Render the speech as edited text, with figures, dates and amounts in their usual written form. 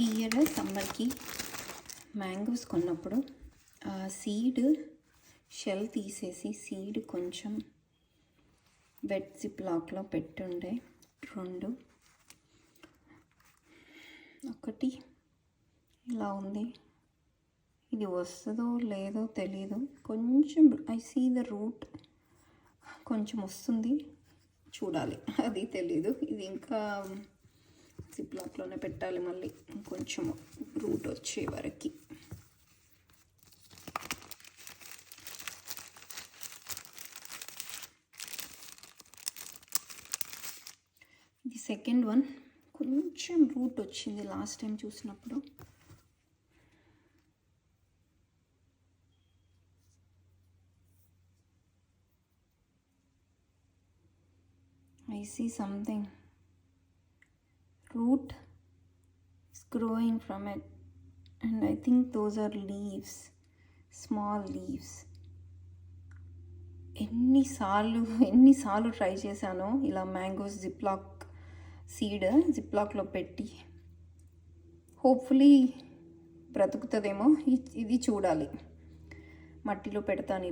ఈ ఇయర్ సమ్మర్కి మ్యాంగోస్ కొన్నప్పుడు సీడ్ షెల్ తీసేసి సీడ్ కొంచెం వెట్ జిప్ లాక్లో పెట్టుండే 2. ఒకటి ఇలా ఉంది, ఇది వస్తుందో లేదో తెలీదు. కొంచెం ఐ సీ ద రూట్ కొంచెం వస్తుంది, చూడాలి, అది తెలీదు. ఇది ఇంకా జిప్ లాక్లోనే పెట్టాలి, మళ్ళీ కొంచెం రూట్ వచ్చే వరకు. ఇది సెకండ్ వన్, కొంచెం రూట్ వచ్చింది లాస్ట్ టైం చూసినప్పుడు. I see something. Root is growing from it, and I think those are leaves, small leaves. ఎన్నిసార్లు ట్రై చేశానో ఇలా మ్యాంగోస్ సీడ్ జిప్లాక్లో పెట్టి. హోప్ఫుల్లీ బ్రతుకుతుందేమో, ఇది చూడాలి. మట్టిలో పెడతాను ఈరోజు.